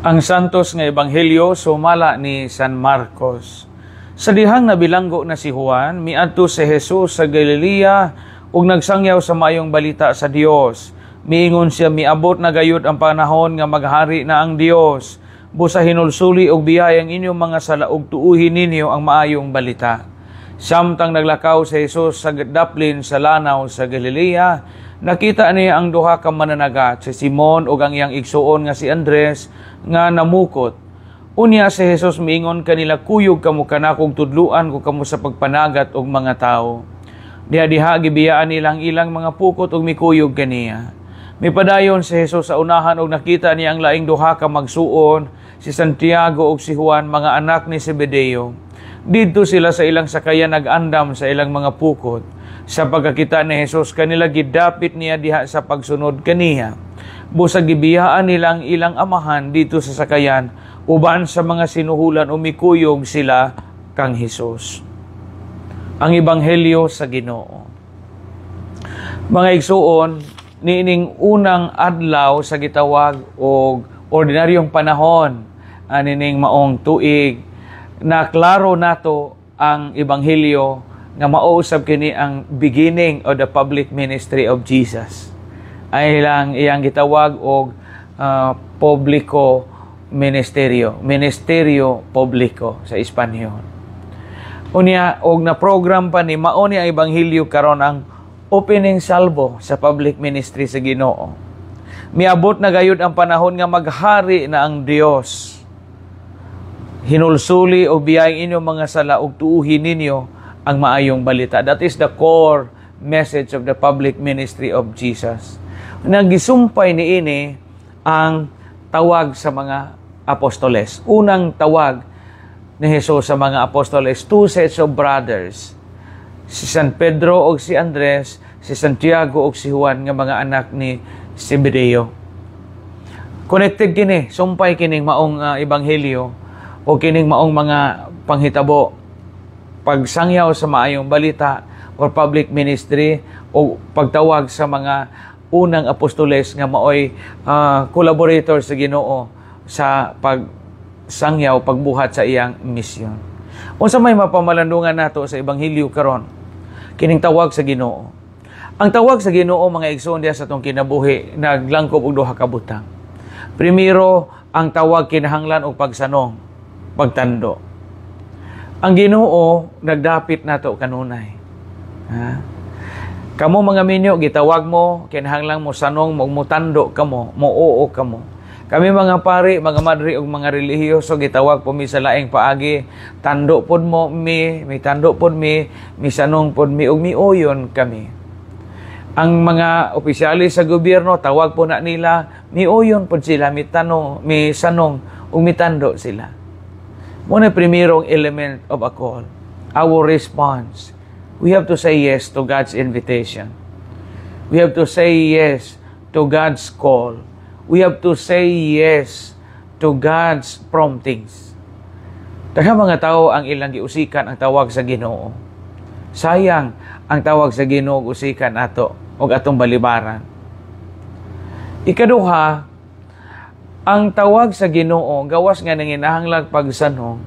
Ang santos nga ebanghelyo sumala ni San Marcos. Sa dihang nabilanggo na si Juan, miadto si Jesus sa Galilea ug nagsangyaw sa maayong balita sa Dios. Miingon siya, miabot na gayud ang panahon nga maghari na ang Dios. Busa hinulsuli og biyayang inyong mga sala ug tuuhin ninyo ang maayong balita. Samtang naglakaw si Jesus sa daplin sa lanaw sa Galilea, nakita niya ang duha ka mananagat, si Simon ug ang iyang igsuon nga si Andres, nga namukot. Unya si Jesus miingon kanila, kuyog kamo kanakong tudluan ko kamo sa pagpanagat og mga tao. Diha-diha gibiyaan nilang ilang mga pukot ug mikuyog kaniya. Mipadayon si Jesus sa unahan ug nakita niya ang laing duha ka magsuon, si Santiago ug si Juan, mga anak ni Zebedeo. Didto sila sa ilang sakayan nag-andam sa ilang mga pukot. Sa pagkakita ni Jesus kanila, gidapit niya diha sa pagsunod kaniya. Busa gibiyaan nilang ilang amahan dito sa sakayan, uban sa mga sinuhulan umikuyog sila kang Jesus. Ang Ebanghelyo sa Ginoo. Mga igsuon, niining unang adlaw sa gitawag og ordinaryong panahon, anining maong tuig, na klaro nato ang Ebanghelyo nga mauusab kini ang beginning of the public ministry of Jesus. Ay lang iyang gitawag og publico ministerio, ministerio publico sa Espanyol. Unya og na program pa ni mao ni ang ebanghelyo karon ang opening salvo sa public ministry sa Ginoo. Miabot na gayud ang panahon nga maghari na ang Dios. Hinulsuli o biyayang inyong mga sala ug tuuhin ninyo ang maayong balita. That is the core message of the public ministry of Jesus. Nagisumpay niini ang tawag sa mga apostoles. Unang tawag ni Jesus sa mga apostoles, two sets of brothers. Si San Pedro o si Andres, si Santiago o si Juan nga mga anak ni Zebedeo. Connected kini, sumpay kining maong ebanghelyo o kining maong mga panghitabo. Pagsangyaw sa maayong balita or public ministry o pagtawag sa mga unang apostoles nga maoy collaborator sa Ginoo sa pagsangyaw, pagbuhat sa iyang misyon. Unsa may mapamalandungan nato sa ebanghelyo karon? Kining tawag sa Ginoo. Ang tawag sa Ginoo, mga igsoon diha sa atong kinabuhi, naglangkob og duha ka butang. Primero, ang tawag kinahanglan og pagsanong, pagtando. Ang Ginoo nagdapit nato kanunay. Kamo mga minyo, gitawag mo, kinahanglang mo sanong, mutando kamo, muoo kamo. Kami mga pari, mga madri ug mga relihiyoso, gitawag po mi sa laing paagi, tando pod mo mi tando pod mi sanong pod mi ug miuyon kami. Ang mga opisyalis sa gobyerno, tawag po na nila, miuyon pod sila, mi sanong ug mitando sila. Muna primerong element of a call, our response. We have to say yes to God's invitation. We have to say yes to God's call. We have to say yes to God's promptings. Daghang mga tao ang ilang giusikan ang tawag sa Ginoo. Sayang ang tawag sa Ginoo usikan ato og atong balibaran. Ikaduha, ang tawag sa Ginoo gawas nga nanginahanglan pagsanong.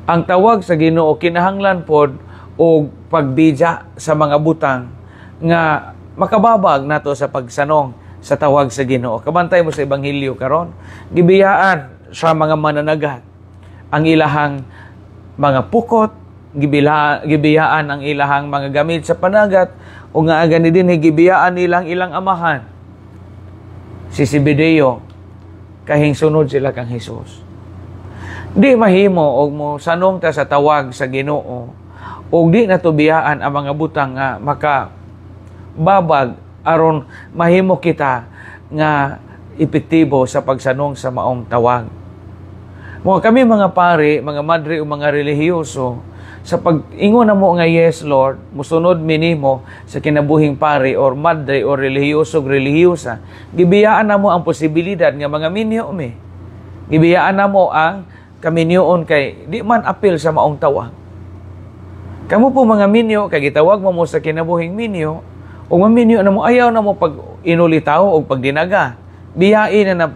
Ang tawag sa Ginoo kinahanglan pod o pagbidya sa mga butang nga makababag nato sa pagsanong sa tawag sa Ginoo. Kabantay mo sa ebanghelyo karon, gibiyaan sa mga mananagat ang ilahang mga pukot, gibiyaan ang ilahang mga gamit sa panagat, o nga gani din gibiyaan nilang ilang amahan. Si Zebedeo, kahing sunod sila kang Jesus. Di mahimo og mo sanong ta sa tawag sa Ginoo, o di natubiyaan ang mga butang nga makababag aron mahimo kita nga epektibo sa pagsanong sa maong tawag. Mga kami mga pari, mga madre o mga relihiyoso, sa pag-ingon na mo nga yes Lord, musunod minimo sa kinabuhing pari or madre o relihiyoso o relihiyosa, gibiyaan na mo ang posibilidad nga mga minyo mi. Gibiyaan na mo ang kaminyoon kay di man apil sa maong tawag. Kamu po mga minyo, kay gitawag mo sa kinabuhing minyo, o maminyo na mo, ayaw na mo pag inulitaw o pag dinaga. Biyain na ng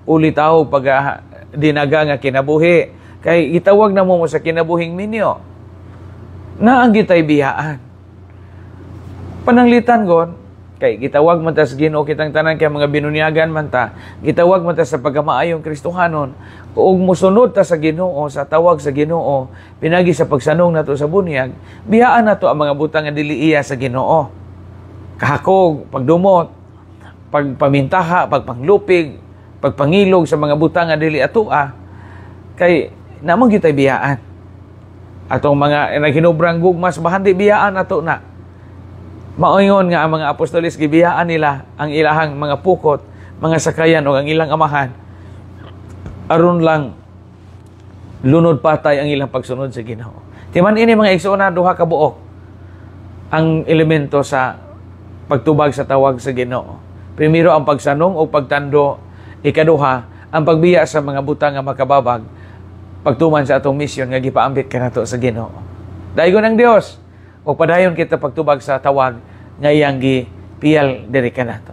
ulitaw pag dinaga nga kinabuhi. Kay itawag na mo sa kinabuhing minyo. Na ang gitay biyaan. Pananglitan gon, kay gitawag man ta sa Ginoo kitang tanan kay mga binunyagan man ta, gitawag man ta sa pagkamaayong Kristohanon, ug musunod ta sa Ginoo sa tawag sa Ginoo, pinagi sa pagsanong nato sa bunyag, biyaan nato ang mga butang nga dili iya sa Ginoo. Kahakog, pagdumot, pagpamintaha, pagpanglupig, pagpangilog sa mga butang nga dili atoa, kay namang gyud tay biyaan. Atong mga naghinubrang gugmas bahandi biyaan ato na. Maoingon nga ang mga apostolis gibiyaan nila ang ilahang mga pukot, mga sakayan o ang ilang amahan aron lang lunod patay ang ilang pagsunod sa Ginoo. Timan ini mga igsoon duha ka buok ang elemento sa pagtubag sa tawag sa Ginoo. Primero ang pagsanong o pagtando, ikaduha ang pagbiya sa mga butang nga makababag pagtuman sa atong mission nga gipaambit kanato sa Ginoo. Daigon ang Dios o padayon kita pagtubag sa tawag nga iyang gipiyal diri kanato.